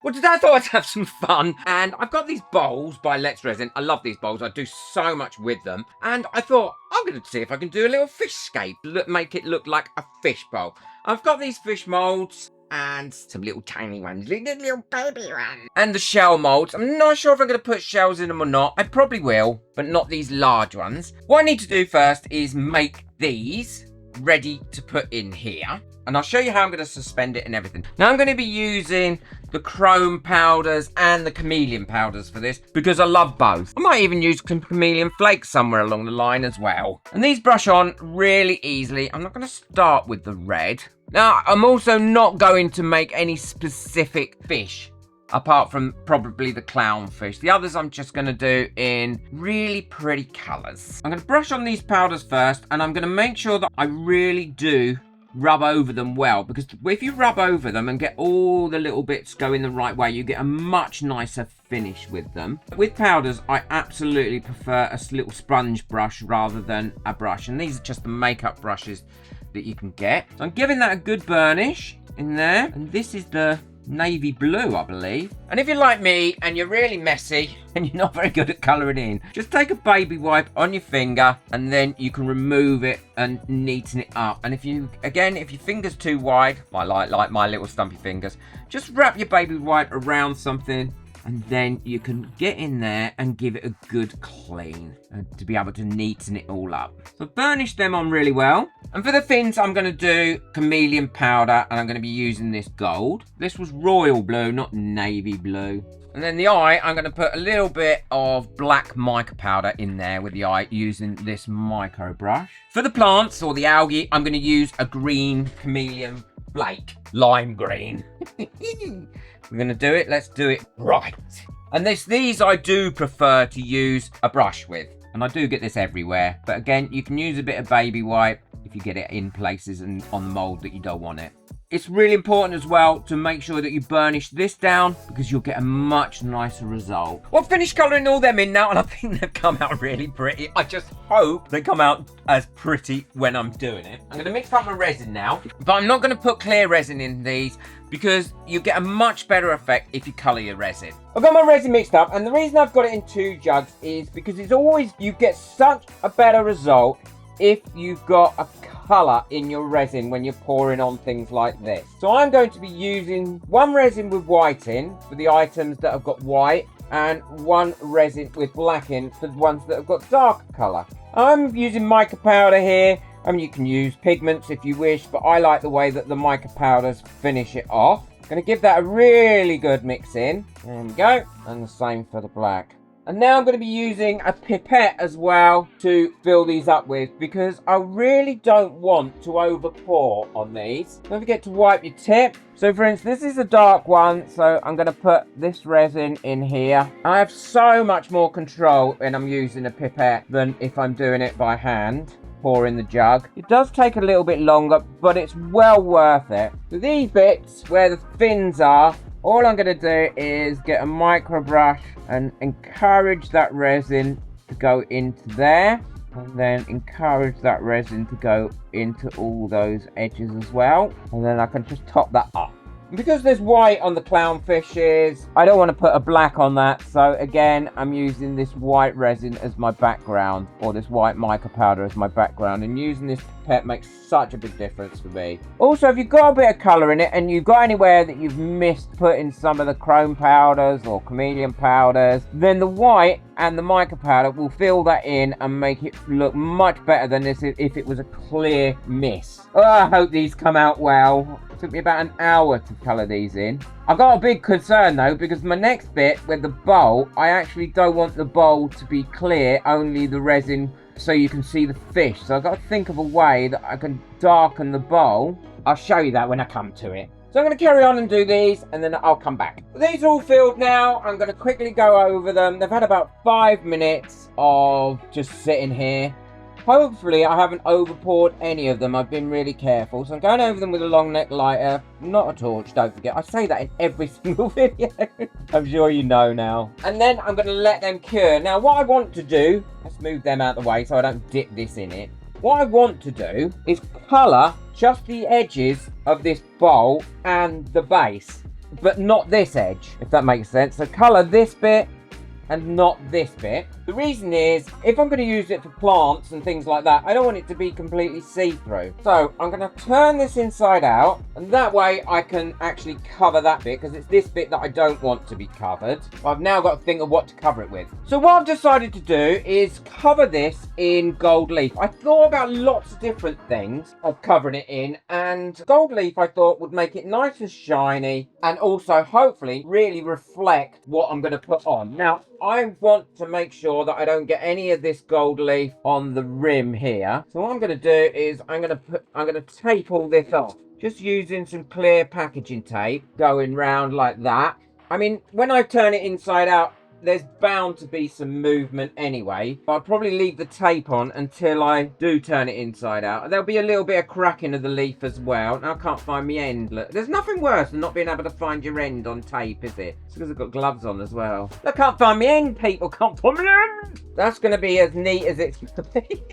Well, today I thought I'd have some fun, and I've got these bowls by Let's Resin. I love these bowls. I do so much with them, and I thought I'm going to see if I can do a little fish scape, make it look like a fish bowl. I've got these fish molds and some little tiny ones, little baby ones, and the shell molds. I'm not sure if I'm going to put shells in them or not. I probably will, but not these large ones. What I need to do first is make these ready to put in here. And I'll show you how I'm going to suspend it and everything. Now I'm going to be using the chrome powders and the chameleon powders for this because I love both. I might even use some chameleon flakes somewhere along the line as well. And these brush on really easily. I'm not going to start with the red. Now I'm also not going to make any specific fish apart from probably the clownfish. The others I'm just going to do in really pretty colours. I'm going to brush on these powders first, and I'm going to make sure that I really do rub over them well, because if you rub over them and get all the little bits going the right way, you get a much nicer finish with them. With powders, I absolutely prefer a little sponge brush rather than a brush, and these are just the makeup brushes that you can get. So I'm giving that a good burnish in there, and this is the navy blue, I believe. And if you're like me and you're really messy and you're not very good at colouring in, just take a baby wipe on your finger and then you can remove it and neaten it up. And if your finger's too wide, like my little stumpy fingers, just wrap your baby wipe around something, and then you can get in there and give it a good clean to be able to neaten it all up. So burnish them on really well. And for the fins, I'm going to do chameleon powder, and I'm going to be using this gold. This was royal blue, not navy blue. And then the eye, I'm going to put a little bit of black mica powder in there with the eye using this micro brush. For the plants or the algae, I'm going to use a green chameleon flake, lime green. We're going to do it. Let's do it right. And these I do prefer to use a brush with. And I do get this everywhere. But again, you can use a bit of baby wipe if you get it in places and on the mold that you don't want it. It's really important as well to make sure that you burnish this down, because you'll get a much nicer result. Well, I've finished colouring all them in now, and I think they've come out really pretty. I just hope they come out as pretty when I'm doing it. I'm going to mix up my resin now, but I'm not going to put clear resin in these because you get a much better effect if you colour your resin. I've got my resin mixed up, and the reason I've got it in 2 jugs is because you get such a better result if you've got a colour in your resin when you're pouring on things like this. So I'm going to be using 1 resin with white in for the items that have got white, and 1 resin with black in for the ones that have got darker colour. I'm using mica powder here. I mean, you can use pigments if you wish, but I like the way that the mica powders finish it off. I'm going to give that a really good mix in. There we go. And the same for the black. And now I'm going to be using a pipette as well to fill these up with, because I really don't want to over pour on these. Don't forget to wipe your tip. So for instance, this is a dark one, so I'm going to put this resin in here. I have so much more control when I'm using a pipette than if I'm doing it by hand. Pour in the jug. It does take a little bit longer, but it's well worth it. So these bits where the fins are, all I'm going to do is get a micro brush and encourage that resin to go into there, and then encourage that resin to go into all those edges as well, and then I can just top that up. Because there's white on the clownfishes, I don't want to put a black on that, so again I'm using this white resin as my background, or this white mica powder as my background, and using this pipette makes such a big difference for me. Also, if you've got a bit of colour in it and you've got anywhere that you've missed putting some of the chrome powders or chameleon powders, then the white and the mica powder will fill that in and make it look much better than this if it was a clear miss. Oh, I hope these come out well. It took me about an hour to colour these in. I've got a big concern though, because my next bit with the bowl, I actually don't want the bowl to be clear, only the resin so you can see the fish. So I've got to think of a way that I can darken the bowl. I'll show you that when I come to it. So I'm going to carry on and do these, and then I'll come back. These are all filled now. I'm going to quickly go over them. They've had about 5 minutes of just sitting here. Hopefully I haven't over poured any of them. I've been really careful. So I'm going over them with a long neck lighter, not a torch, don't forget. I say that in every single video. I'm sure you know now. And then I'm going to let them cure. Now what I want to do, let's move them out of the way so I don't dip this in it. What I want to do is colour just the edges of this bowl and the base. but not this edge, if that makes sense. So colour this bit and not this bit. The reason is, if I'm going to use it for plants and things like that, I don't want it to be completely see-through. So I'm going to turn this inside out, and that way I can actually cover that bit, because it's this bit that I don't want to be covered. I've now got to think of what to cover it with. So what I've decided to do is cover this in gold leaf. I thought about lots of different things of covering it in, and gold leaf I thought would make it nice and shiny, and also hopefully really reflect what I'm going to put on. Now, I want to make sure that I don't get any of this gold leaf on the rim here. So what I'm going to do is I'm going to tape all this off, just using some clear packaging tape going round like that. I mean, when I turn it inside out, there's bound to be some movement anyway. I'll probably leave the tape on until I do turn it inside out. There'll be a little bit of cracking of the leaf as well. Now I can't find my end. Look, there's nothing worse than not being able to find your end on tape, is it? It's because I've got gloves on as well. I can't find my end, people. Can't find my end. That's going to be as neat as it's going to be.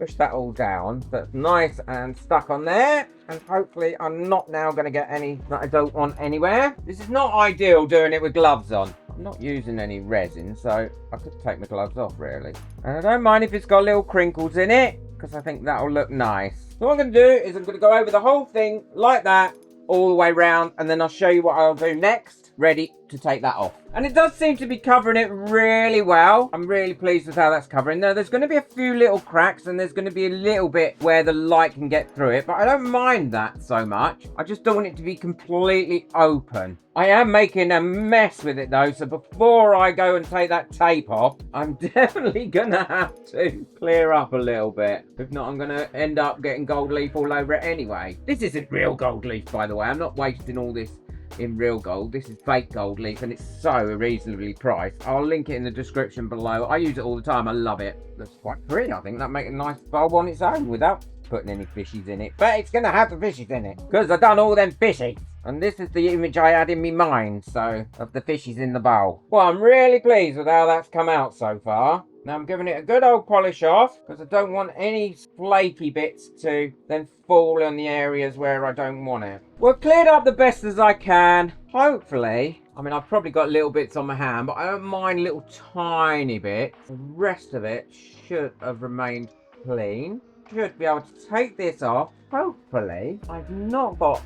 Push that all down. That's nice and stuck on there. And hopefully I'm not now going to get any that I don't want anywhere. This is not ideal doing it with gloves on. I'm not using any resin, so I could take my gloves off really. And I don't mind if it's got little crinkles in it, because I think that'll look nice. So what I'm going to do is I'm going to go over the whole thing like that, all the way round, and then I'll show you what I'll do next, ready to take that off. And it does seem to be covering it really well. I'm really pleased with how that's covering. Now, there's going to be a few little cracks, and there's going to be a little bit where the light can get through it, but I don't mind that so much. I just don't want it to be completely open. I am making a mess with it though, so before I go and take that tape off, I'm definitely going to have to clear up a little bit. If not, I'm going to end up getting gold leaf all over it anyway. This isn't real gold leaf, by the way. I'm not wasting all this in real gold. This is fake gold leaf, and it's so reasonably priced. I'll link it in the description below. I use it all the time. I love it. That's quite pretty. I think that makes a nice bulb on its own without putting any fishies in it, but it's gonna have the fishies in it because I've done all them fishies, and this is the image I had in my mind, so of the fishies in the bowl. Well, I'm really pleased with how that's come out so far. Now I'm giving it a good old polish off, because I don't want any flaky bits to then fall in the areas where I don't want it. Well, cleared up the best as I can. Hopefully, I mean, I've probably got little bits on my hand, but I don't mind little tiny bits. The rest of it should have remained clean. Should be able to take this off. Hopefully, I've not got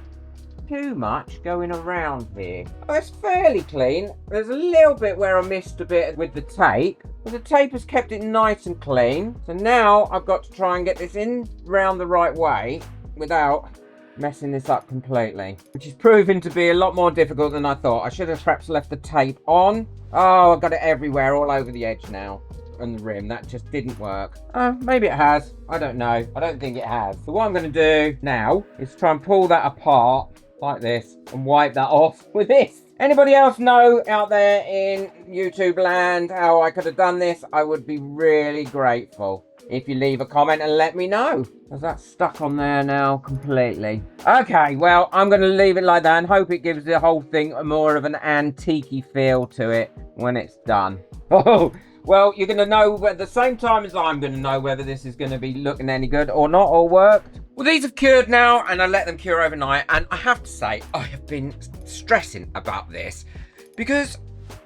too much going around here. Oh, it's fairly clean. There's a little bit where I missed a bit with the tape, but the tape has kept it nice and clean. So now I've got to try and get this in round the right way without messing this up completely, which is proving to be a lot more difficult than I thought. I should have perhaps left the tape on. Oh, I've got it everywhere, all over the edge now. And the rim, that just didn't work. Maybe it has. I don't know. I don't think it has. So what I'm going to do now is try and pull that apart like this and wipe that off with this. Anybody else know out there in YouTube land how I could have done this? I would be really grateful if you leave a comment and let me know, because that's stuck on there now completely. Okay, well, I'm going to leave it like that and hope it gives the whole thing more of an antique-y feel to it when it's done. Oh, well, you're going to know at the same time as I'm going to know whether this is going to be looking any good or not, or worked. Well, these have cured now, and I let them cure overnight, and I have to say, I have been stressing about this because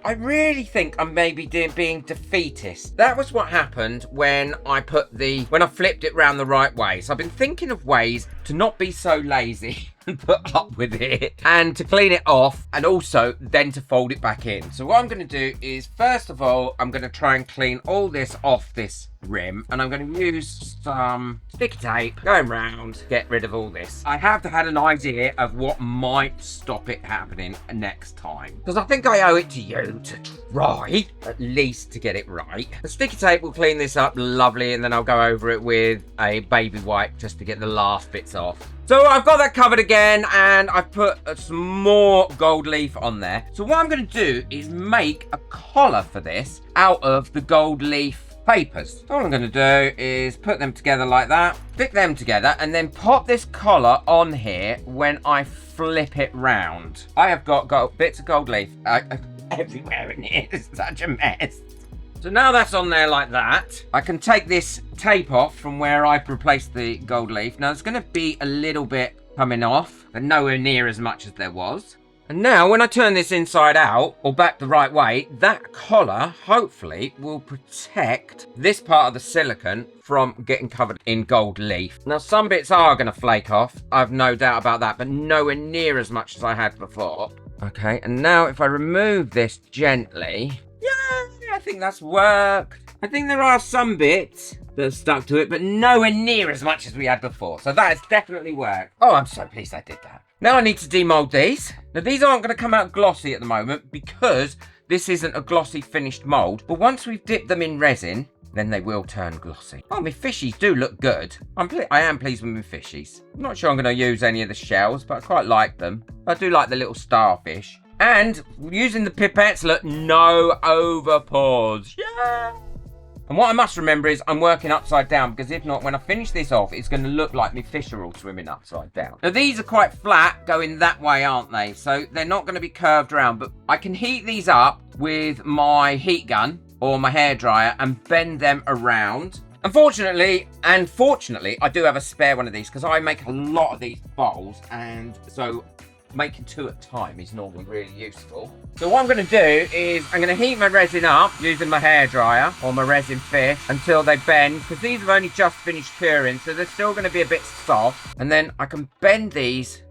I really think I'm maybe being defeatist. That was what happened when I flipped it round the right way. So I've been thinking of ways to not be so lazy and put up with it, and to clean it off, and also then to fold it back in. So what I'm going to do is, first of all, I'm going to try and clean all this off this rim, and I'm going to use some sticky tape going round, get rid of all this. I have had an idea of what might stop it happening next time, because I think I owe it to you to try at least to get it right. The sticky tape will clean this up lovely, and then I'll go over it with a baby wipe just to get the last bits off. So I've got that covered again, and I've put some more gold leaf on there. So what I'm going to do is make a collar for this out of the gold leaf papers. So all I'm going to do is put them together like that, stick them together, and then pop this collar on here when I flip it round. I have got bits of gold leaf everywhere in here. It's such a mess. So now that's on there like that, I can take this tape off from where I've replaced the gold leaf. Now there's going to be a little bit coming off, but nowhere near as much as there was. And now when I turn this inside out, or back the right way, that collar, hopefully, will protect this part of the silicone from getting covered in gold leaf. Now, some bits are going to flake off. I've no doubt about that, but nowhere near as much as I had before. Okay, and now if I remove this gently, yeah, I think that's worked. I think there are some bits that have stuck to it, but nowhere near as much as we had before. So that has definitely worked. Oh, I'm so pleased I did that. Now I need to demold these. Now these aren't going to come out glossy at the moment because this isn't a glossy finished mold. But once we've dipped them in resin, then they will turn glossy. Oh, my fishies do look good. I am pleased with my fishies. I'm not sure I'm going to use any of the shells, but I quite like them. I do like the little starfish. And using the pipettes, look, no over pours. Yeah! And what I must remember is I'm working upside down, because if not, when I finish this off, it's going to look like my fish are all swimming upside down. Now, these are quite flat going that way, aren't they? So they're not going to be curved around, but I can heat these up with my heat gun or my hairdryer and bend them around. Unfortunately, and fortunately, I do have a spare one of these because I make a lot of these bowls, and so making 2 at a time is normally really useful. So what I'm going to do is I'm going to heat my resin up using my hairdryer or my resin fish until they bend, because these have only just finished curing, so they're still going to be a bit soft. And then I can bend these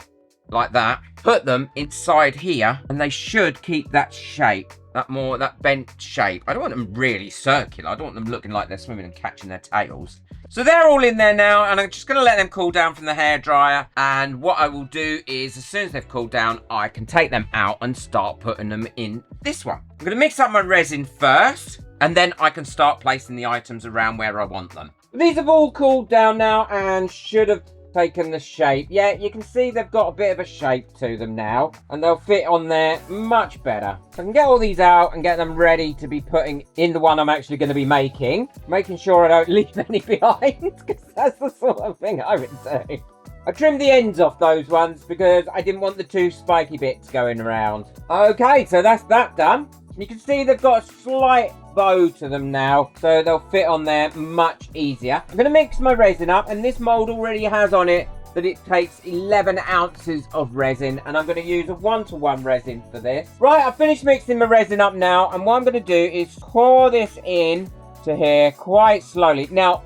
like that, put them inside here, and they should keep that shape, that bent shape. I don't want them really circular. I don't want them looking like they're swimming and catching their tails. So they're all in there now, and I'm just going to let them cool down from the hairdryer. And what I will do is, as soon as they've cooled down, I can take them out and start putting them in this one. I'm going to mix up my resin first, and then I can start placing the items around where I want them. These have all cooled down now and should have taken the shape. Yeah, you can see they've got a bit of a shape to them now, and they'll fit on there much better. So I can get all these out and get them ready to be putting in the one I'm actually going to be making sure I don't leave any behind, because that's the sort of thing I would do. I trimmed the ends off those ones because I didn't want the 2 spiky bits going around. Okay, so that's that done. You can see they've got a slight bow to them now, so they'll fit on there much easier. I'm going to mix my resin up, and this mold already has on it that it takes 11 ounces of resin, and I'm going to use a 1-to-1 resin for this. Right, I've finished mixing my resin up now, and what I'm going to do is pour this in to here quite slowly. Now,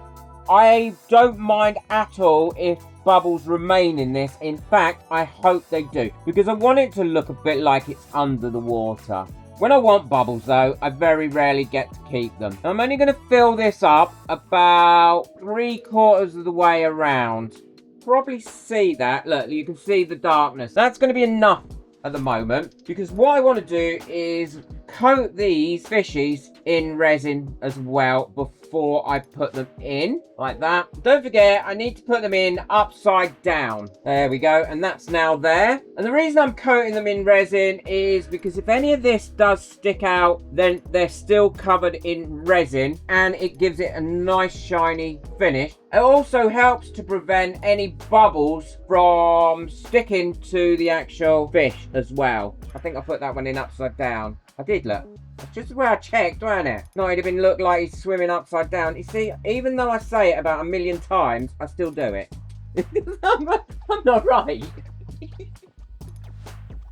I don't mind at all if bubbles remain in this. In fact, I hope they do, because I want it to look a bit like it's under the water. When I want bubbles, though, I very rarely get to keep them. I'm only going to fill this up about 3/4 of the way around. Probably see that. Look, you can see the darkness. That's going to be enough at the moment, because what I want to do is coat these fishies in resin as well before I put them in, like that. Don't forget, I need to put them in upside down. There we go, and that's now there. And the reason I'm coating them in resin is because if any of this does stick out, then they're still covered in resin, and it gives it a nice shiny finish. It also helps to prevent any bubbles from sticking to the actual fish as well. I think I put that one in upside down. I did, look. That's just where I checked, wasn't it? Not even look like he's swimming upside down. You see, even though I say it about 1,000,000 times, I still do it. I'm not right.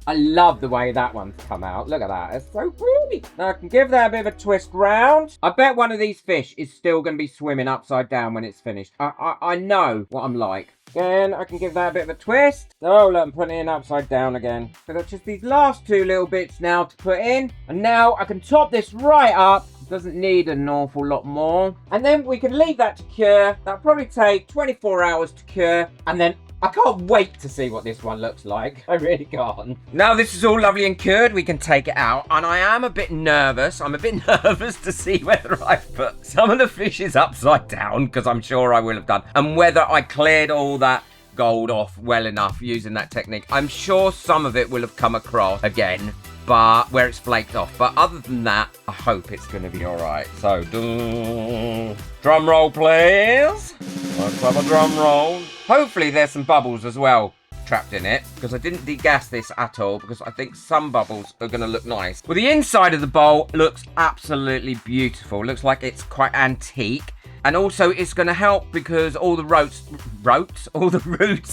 I love the way that one's come out. Look at that. It's so pretty. Now I can give that a bit of a twist round. I bet one of these fish is still going to be swimming upside down when it's finished. I know what I'm like. Again, I can give that a bit of a twist. Oh, look, I'm putting it in upside down again. So that's just these last 2 little bits now to put in. And now I can top this right up. It doesn't need an awful lot more. And then we can leave that to cure. That'll probably take 24 hours to cure. And then I can't wait to see what this one looks like. I really can't. Now this is all lovely and cured, we can take it out. And I am a bit nervous. I'm a bit nervous to see whether I've put some of the fishes upside down, because I'm sure I will have done. And whether I cleared all that gold off well enough using that technique. I'm sure some of it will have come across again, but where it's flaked off. But other than that, I hope it's going to be all right. So, drum roll, please. Let's have a drum roll. Hopefully there's some bubbles as well trapped in it, because I didn't degas this at all, because I think some bubbles are going to look nice. Well, the inside of the bowl looks absolutely beautiful. Looks like it's quite antique. And also it's going to help because all the roots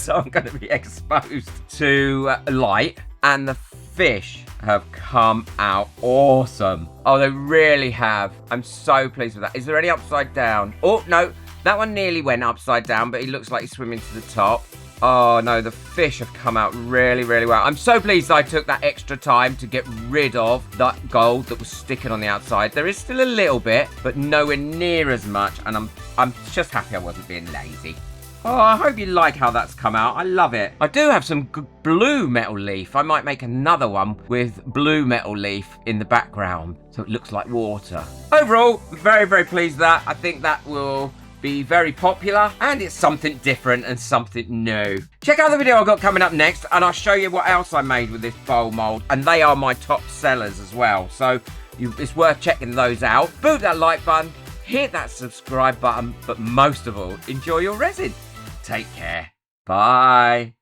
aren't going to be exposed to light. And the fish have come out awesome. Oh, they really have. I'm so pleased with that. Is there any upside down? Oh, no. That one nearly went upside down, but he looks like he's swimming to the top. Oh, no, the fish have come out really, really well. I'm so pleased I took that extra time to get rid of that gold that was sticking on the outside. There is still a little bit, but nowhere near as much, and I'm just happy I wasn't being lazy. Oh, I hope you like how that's come out. I love it. I do have some blue metal leaf. I might make another one with blue metal leaf in the background, so it looks like water. Overall, very, very pleased with that. I think that will be very popular, and it's something different and something new. Check out the video I've got coming up next, and I'll show you what else I made with this bowl mold, and they are my top sellers as well, so it's worth checking those out. Boot that like button, hit that subscribe button, but most of all, enjoy your resin. Take care. Bye.